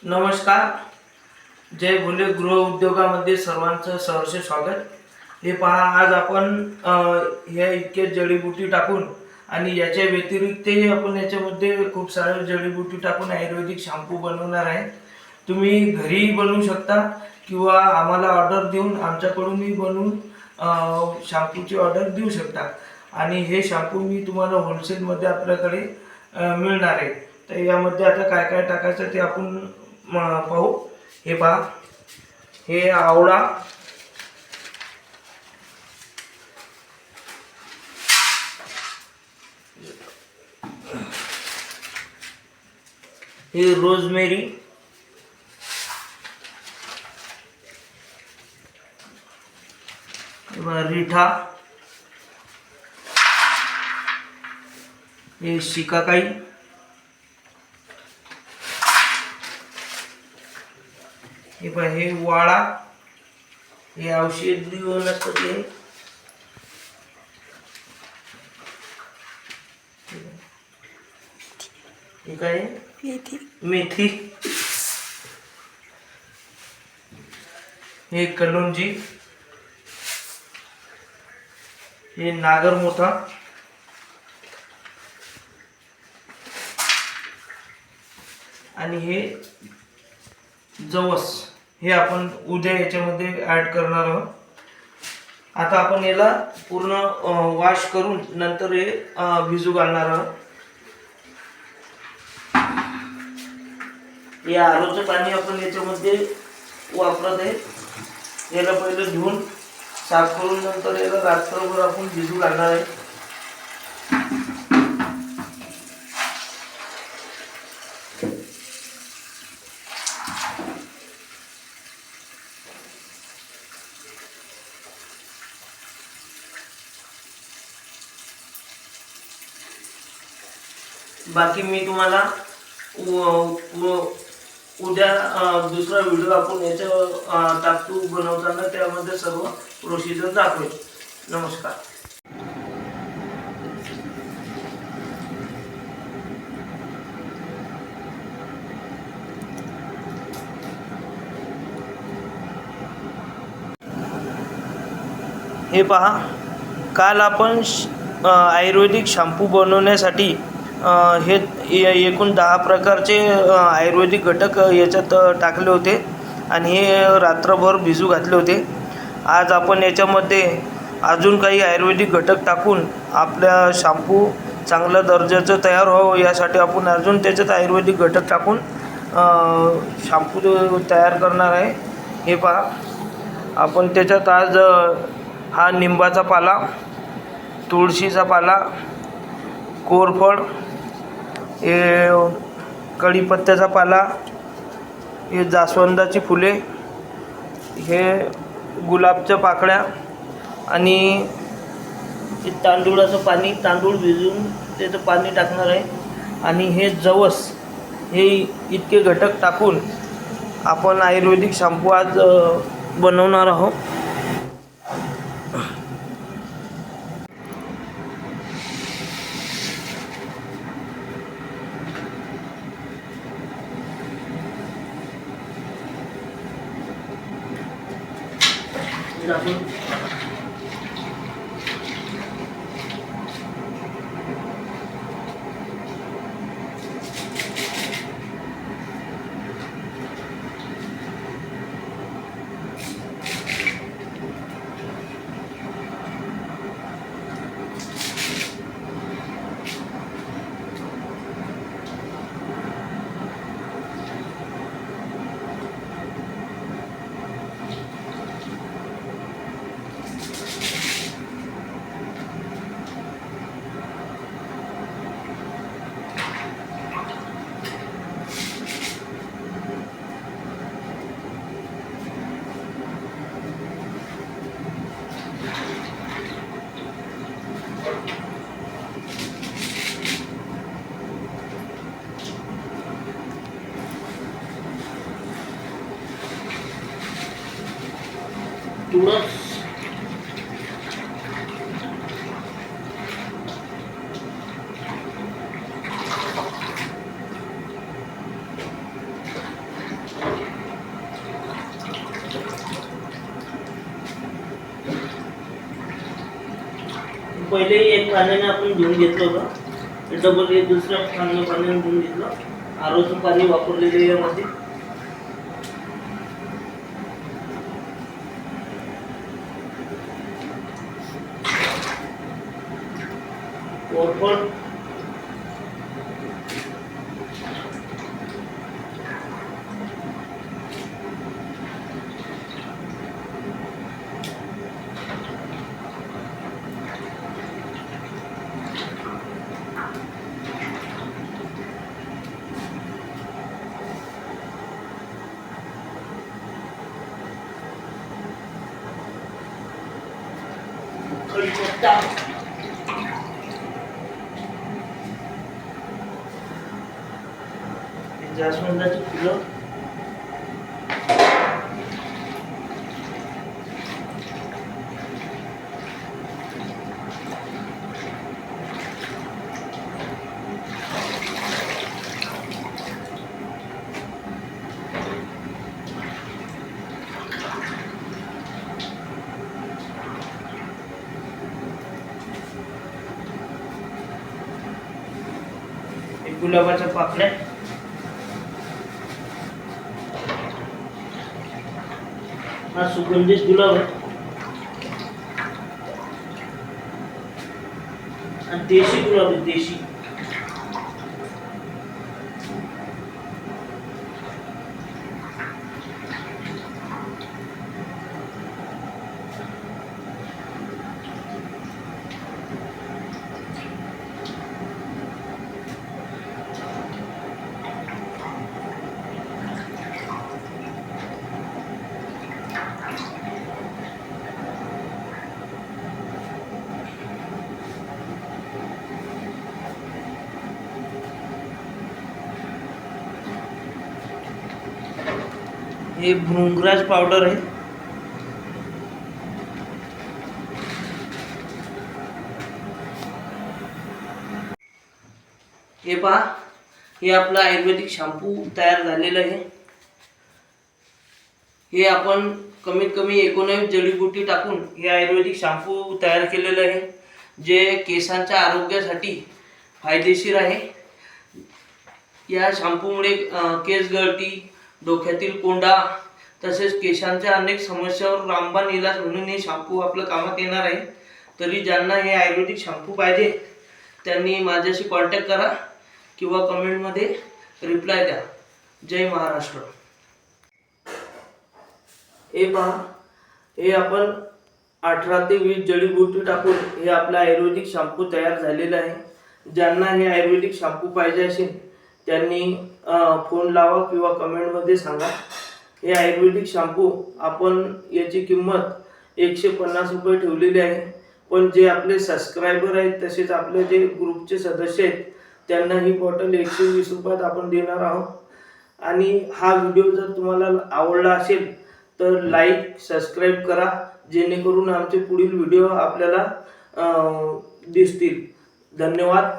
नमस्कार. जय भोले गृह उद्योगामध्ये सर्वांचं सहर्ष स्वागत. हे पहा, आज आपण ह्या इतके जडीबुटी टाकून आणि याच्या व्यतिरिक्तही आपण याच्यामध्ये खूप सारे जडीबुटी टाकून आयुर्वेदिक शॅम्पू बनवणार आहे. तुम्ही घरीही बनवू शकता किंवा आम्हाला ऑर्डर देऊन आमच्याकडूनही बनवून शॅम्पूची ऑर्डर देऊ शकता. आणि हे शॅम्पू मी तुम्हाला होलसेलमध्ये आपल्याकडे मिळणार आहे. तर यामध्ये आता काय काय टाकायचं ते आपण पाहू. हे पहा, हे आवळा, हे रोजमेरी, रिठा, हे शिकाकाई, हे पहा, हे वाळा, हे औषधी वनस्पती आहे. हे काय आहे? मेथी, हे कलोंजी, हे नागरमोथा, आणि हे जवस. हे आपण उद्या याच्यामध्ये ॲड करणार आहोत. आता आपण याला पूर्ण वॉश करून नंतर हे भिजू घालणार आहोत. या आरोचं पाणी आपण याच्यामध्ये वापरत आहे. याला पहिलं धुवून साफ करून नंतर याला रात्रभर आपण भिजू घालणार आहे. बाकी मी तुम्हाला उद्या दुसरा व्हिडिओ आपण याच्या टाकू बनवताना त्यामध्ये सर्व प्रोसिजर दाखवेल. नमस्कार. हे पहा, काल आपण आयुर्वेदिक शॅम्पू बनवण्यासाठी हे एकूण 10 प्रकारचे आयुर्वेदिक घटक याच्यात टाकले होते आणि हे रात्रभर भिजू घातले होते. आज आपण याच्यामध्ये अजून काही आयुर्वेदिक घटक टाकून आपल्या शॅम्पू चांगल्या दर्जाचं तयार व्हावं यासाठी आपण अजून त्याच्यात आयुर्वेदिक घटक टाकून शॅम्पू तयार करणार आहे. हे पहा, आपण त्याच्यात आज हा निंबाचा पाला, तुळशीचा पाला, कोरफड, हे कढीपत्त्याचा पाला, हे जास्वंदाची फुले, हे गुलाबच्या पाकळ्या आणि हे तांदूळाचं पाणी, तांदूळ भिजवून त्याचं पाणी टाकणार आहे. आणि हे जवस, हे इतके घटक टाकून आपण आयुर्वेदिक शॅम्पू आज बनवणार आहोत. तुळस, पहिलेही एक पाण्याने आपण धुवून घेतलं होतं, डबल एक दुसऱ्या पाण्याने धुवून घेतलं. आरोचं पाणी वापरलेलं यामध्ये. कोरफड, कढीपत्ता, जास्वंदाची फुलं, गुलाबाच्या पाकळ्या, हा सुगंधित गुलाब आहे. आणि देशी गुलाब आहे, देशी. हे भृंगराज पावडर आहे. हे पहा, हे आपलं आयुर्वेदिक शॅम्पू तयार झालेलं आहे. हे आपण कमीत कमी 19 जडीबुटी टाकून हे आयुर्वेदिक शॅम्पू तयार केलेलं आहे, जे केसांच्या आरोग्यासाठी फायदेशीर आहे. या शॅम्पूमुळे केस गळती, डोक्यातील कोंडा तसेच केसांच्या अनेक समस्यांवर रामबाण इलाज म्हणून हे शॅम्पू आपलं कामात येणार आहे. तरी ज्यांना हे आयुर्वेदिक शॅम्पू पाहिजे त्यांनी माझ्याशी कॉन्टॅक्ट करा किंवा कमेंटमध्ये रिप्लाय द्या. जय महाराष्ट्र. हे पहा, हे आपण 18 ते 20 जडीबुटी टाकून हे आपलं आयुर्वेदिक शॅम्पू तयार झालेलं आहे. ज्यांना हे आयुर्वेदिक शॅम्पू पाहिजे असेल त्यांनी फोन लावा किंवा कमेंटमध्ये सांगा. हे आयुर्वेदिक शॅम्पू आपण याची किंमत 150 रुपये ठेवलेली आहे, पण जे आपले सबस्क्रायबर आहेत तसेच आपले जे ग्रुपचे सदस्य आहेत त्यांना ही बॉटल 120 रुपयात आपण देणार आहोत. आणि हा व्हिडिओ जर तुम्हाला आवडला असेल तर लाईक सबस्क्राईब करा, जेणेकरून आमचे पुढील व्हिडिओ आपल्याला दिसतील. धन्यवाद.